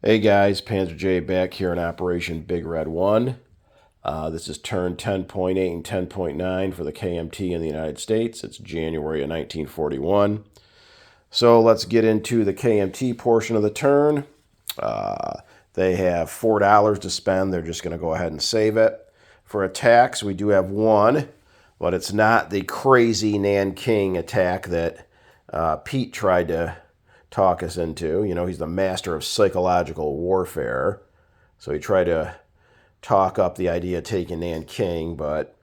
Hey guys, Panzer J back here in Operation Big Red 1. This is turn 10.8 and 10.9 for the KMT in the United States. It's January of 1941. So let's get into the KMT portion of the turn. They have $4 to spend. They're just going to go ahead and save it. For attacks, we do have one, but it's not the crazy Nanking attack that Pete tried to talk us into. You know, he's the master of psychological warfare. So he tried to talk up the idea of taking Nanking, but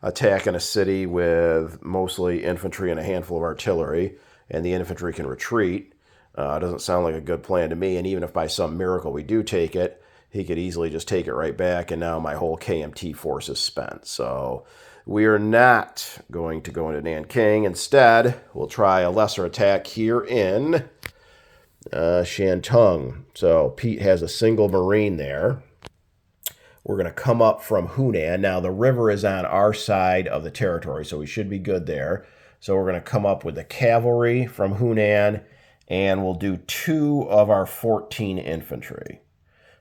attacking a city with mostly infantry and a handful of artillery, and the infantry can retreat, doesn't sound like a good plan to me. And even if by some miracle we do take it, he could easily just take it right back, and now my whole KMT force is spent. So we are not going to go into Nanking. Instead, we'll try a lesser attack here in Shantung. So Pete has a single Marine there. We're going to come up from Hunan. Now, the river is on our side of the territory, so we should be good there. So we're going to come up with the cavalry from Hunan, and we'll do 2 of our 14 infantry.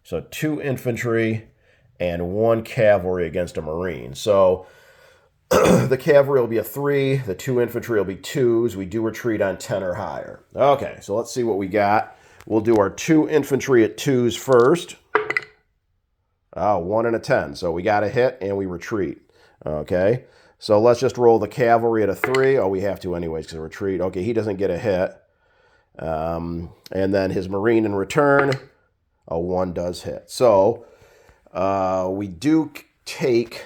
So 2 infantry and 1 cavalry against a Marine. So the cavalry will be a 3. The 2 infantry will be 2s. We do retreat on 10 or higher. Okay, so let's see what we got. We'll do our 2 infantry at 2s first. 1 and a 10. So we got a hit and we retreat. Okay, so let's just roll the cavalry at a 3. Oh, we have to anyways because of retreat. Okay, he doesn't get a hit. And then his Marine in return, a 1 does hit. So we do take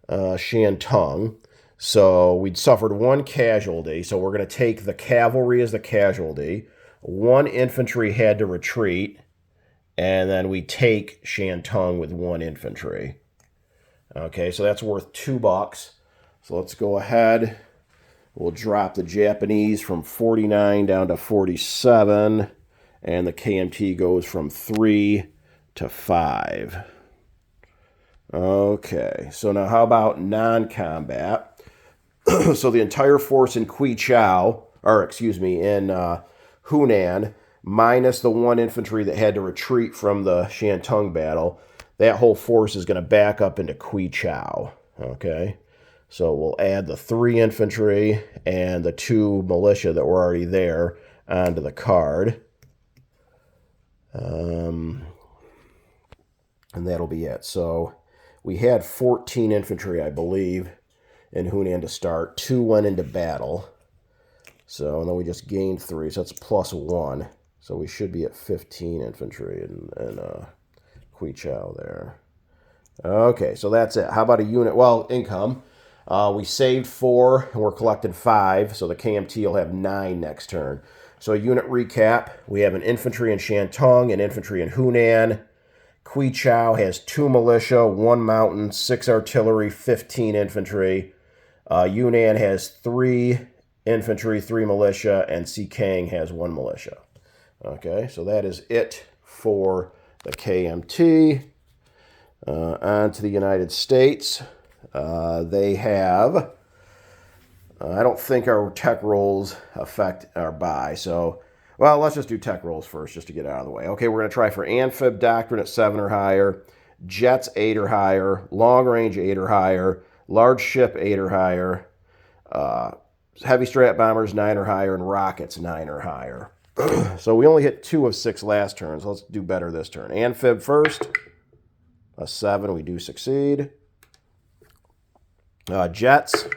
Shantung. So we'd suffered 1 casualty. So we're going to take the cavalry as the casualty. 1 infantry had to retreat. And then we take Shantung with 1 infantry. Okay, so that's worth $2. So let's go ahead. We'll drop the Japanese from 49 down to 47. And the KMT goes from 3 to 5. Okay, so now how about non-combat? So the entire force in in Hunan, minus the 1 infantry that had to retreat from the Shantung battle, that whole force is going to back up into Quichao. Okay, so we'll add the 3 infantry and the 2 militia that were already there onto the card. And that'll be it. So we had 14 infantry, I believe, in Hunan to start. 2 went into battle. So, and then we just gained 3, so that's plus 1. So we should be at 15 infantry in Quichao there. Okay, so that's it. How about a unit? Well, income. We saved 4, and we're collecting 5, so the KMT will have 9 next turn. So unit recap, we have an infantry in Shantung, an infantry in Hunan. Quichao has 2 militia, 1 mountain, 6 artillery, 15 infantry. Yunnan has 3 infantry, 3 militia, and Sikang has 1 militia. Okay, so that is it for the KMT. On to the United States. They have, I don't think our tech rolls affect our buy, so, well, let's just do tech rolls first just to get out of the way. Okay, we're going to try for Amphib Doctrine at 7 or higher, Jets 8 or higher, Long Range 8 or higher, Large Ship 8 or higher, Heavy Strat Bombers 9 or higher, and Rockets 9 or higher. So we only hit 2 of 6 last turn, so let's do better this turn. Amphib first, a 7, we do succeed. Jets,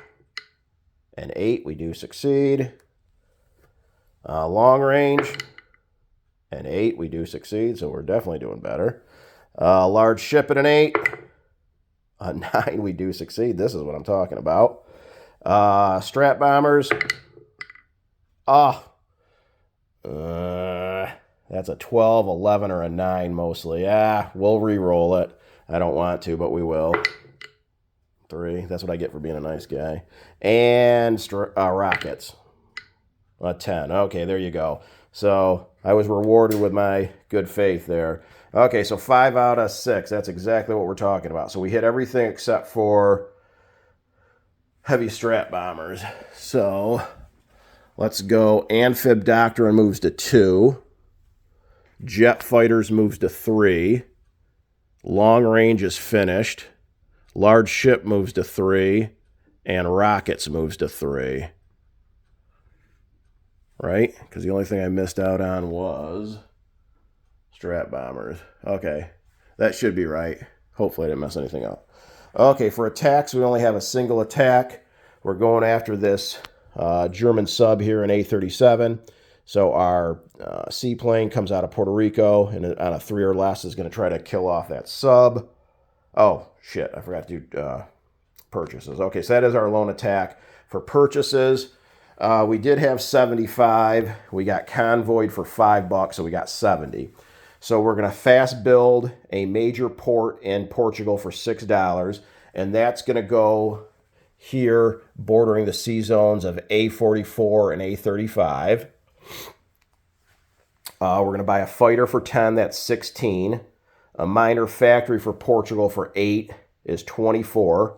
an 8, we do succeed. Long range, an 8, we do succeed, so we're definitely doing better. Large ship at an 8, a 9, we do succeed. This is what I'm talking about. Strat bombers, that's a 12, 11, or a 9 mostly. We'll re-roll it. I don't want to, but we will. 3, that's what I get for being a nice guy. And rockets, a 10. Okay, there you go. So I was rewarded with my good faith there. Okay, so 5 out of 6. That's exactly what we're talking about. So we hit everything except for heavy strat bombers. So let's go. Amphib Doctrine moves to 2. Jet fighters moves to 3. Long range is finished. Large ship moves to 3. And rockets moves to 3. Right? Because the only thing I missed out on was strat bombers. Okay. That should be right. Hopefully I didn't mess anything up. Okay, for attacks, we only have a single attack. We're going after this German sub here in A37. So our seaplane comes out of Puerto Rico, and on a 3 or less is going to try to kill off that sub. Oh, shit, I forgot to do purchases. Okay, so that is our lone attack. For purchases, we did have 75. We got convoyed for $5, so we got 70. So we're going to fast build a major port in Portugal for $6, and that's going to go here bordering the sea zones of A44 and A35. We're going to buy a fighter for 10, that's 16. A minor factory for Portugal for 8 is 24.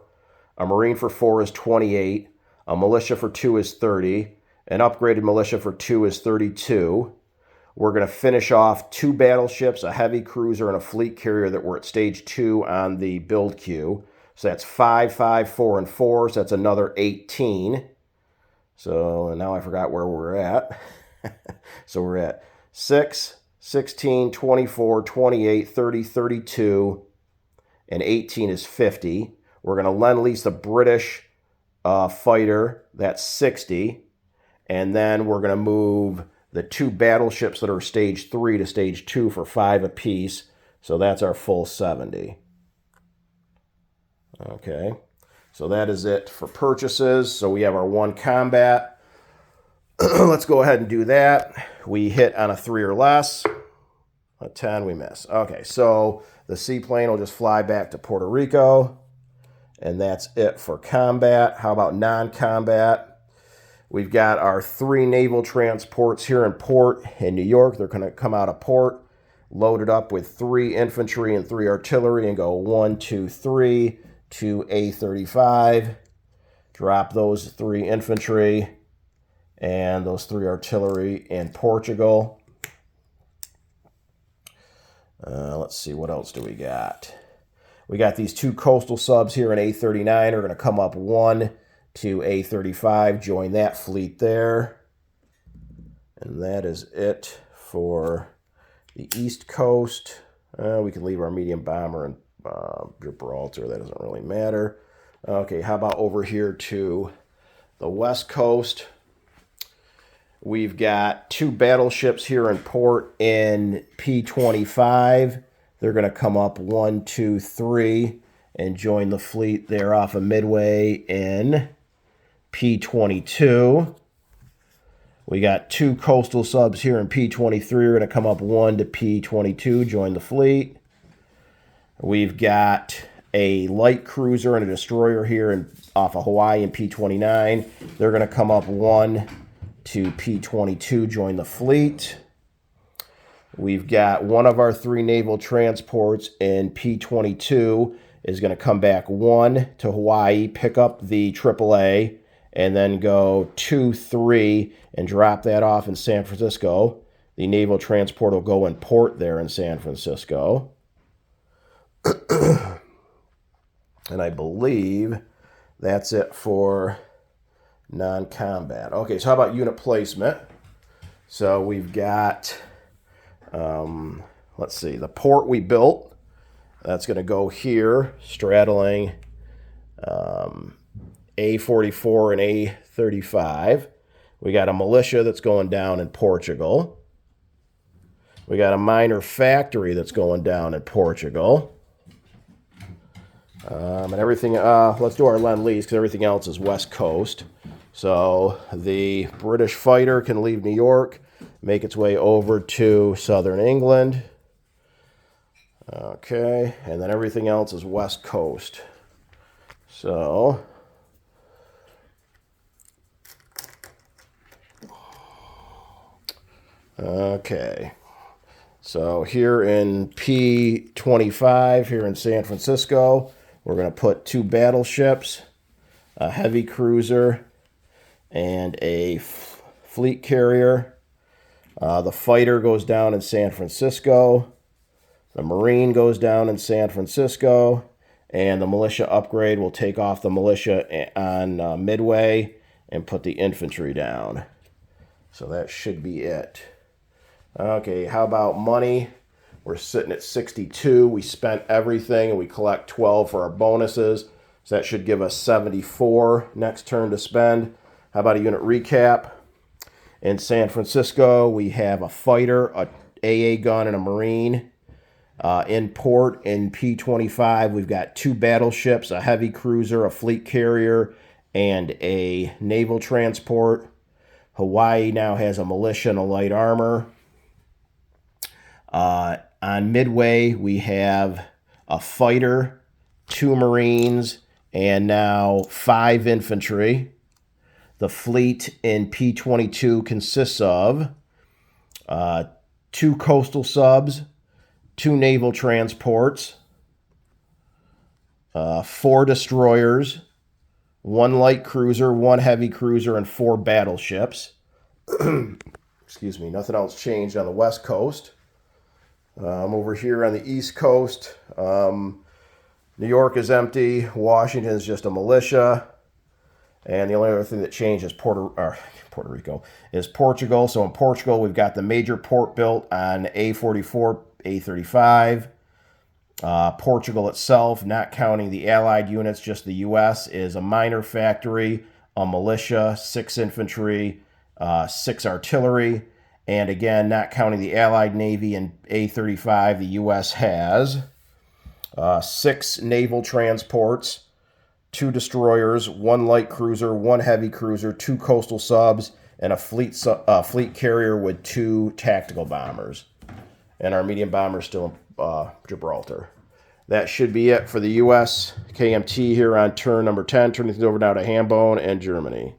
A marine for 4 is 28. A militia for 2 is 30. An upgraded militia for 2 is 32. We're going to finish off 2 battleships, a heavy cruiser, and a fleet carrier that were at stage 2 on the build queue. So that's 5, 5, 4, and 4. So that's another 18. So now I forgot where we're at. So we're at 6, 16, 24, 28, 30, 32, and 18 is 50. We're going to lend-lease the British fighter. That's 60. And then we're going to move the 2 battleships that are stage 3 to stage 2 for 5 apiece. So that's our full 70. Okay. So that is it for purchases. So we have our 1 combat. Let's go ahead and do that. We hit on a 3 or less. A 10, we miss. Okay, so the seaplane will just fly back to Puerto Rico. And that's it for combat. How about non-combat? We've got our 3 naval transports here in port in New York. They're going to come out of port, loaded up with 3 infantry and 3 artillery, and go 1, 2, 3 to A35. Drop those 3 infantry and those 3 artillery in Portugal. Let's see, what else do we got? We got these 2 coastal subs here in A39 are going to come up 1 to A35, join that fleet there. And that is it for the East Coast. We can leave our medium bomber in Gibraltar. That doesn't really matter. Okay, how about over here to the West Coast? We've got 2 battleships here in port in P25. They're going to come up 1, 2, 3 and join the fleet there off of Midway in P22. We got 2 coastal subs here in P23. We're going to come up 1 to P22, join the fleet. We've got a light cruiser and a destroyer here off of Hawaii in P29. They're going to come up 1 to P22, join the fleet. We've got one of our 3 naval transports in P22 is going to come back 1 to Hawaii, pick up the AAA, and then go 2, 3, and drop that off in San Francisco. The naval transport will go in port there in San Francisco. And I believe that's it for non-combat. Okay, so how about unit placement? So we've got, let's see, the port we built. That's going to go here, straddling A44 and A35. We got a militia that's going down in Portugal. We got a minor factory that's going down in Portugal. And everything, let's do our Lend-Lease because everything else is West Coast. So the British fighter can leave New York, make its way over to southern England. Okay, and then everything else is West Coast. So okay. So here in P25, here in San Francisco, we're going to put 2 battleships, a heavy cruiser, and a fleet carrier. The fighter goes down in San Francisco. The Marine goes down in San Francisco. And the militia upgrade will take off the militia on Midway and put the infantry down. So that should be it. Okay, how about money? We're sitting at 62. We spent everything and we collect 12 for our bonuses. So that should give us 74 next turn to spend. How about a unit recap? In San Francisco, we have a fighter, a AA gun, and a Marine. In port, in P25, we've got 2 battleships, a heavy cruiser, a fleet carrier, and a naval transport. Hawaii now has a militia and a light armor. On Midway, we have a fighter, 2 Marines, and now 5 infantry. The fleet in P22 consists of 2 coastal subs, 2 naval transports, 4 destroyers, 1 light cruiser, 1 heavy cruiser, and 4 battleships. Excuse me, nothing else changed on the West Coast. Over here on the East Coast, New York is empty. Washington is just a militia. And the only other thing that changed is Puerto Rico is Portugal. So in Portugal, we've got the major port built on A44, A35. Portugal itself, not counting the Allied units, just the U.S., is a minor factory, a militia, 6 infantry, 6 artillery. And again, not counting the Allied Navy and A35, the U.S. has 6 naval transports, 2 destroyers, 1 light cruiser, 1 heavy cruiser, 2 coastal subs, and a fleet carrier with 2 tactical bombers. And our medium bomber is still in Gibraltar. That should be it for the U.S. KMT here on turn number 10. Turning things over now to Hambone and Germany.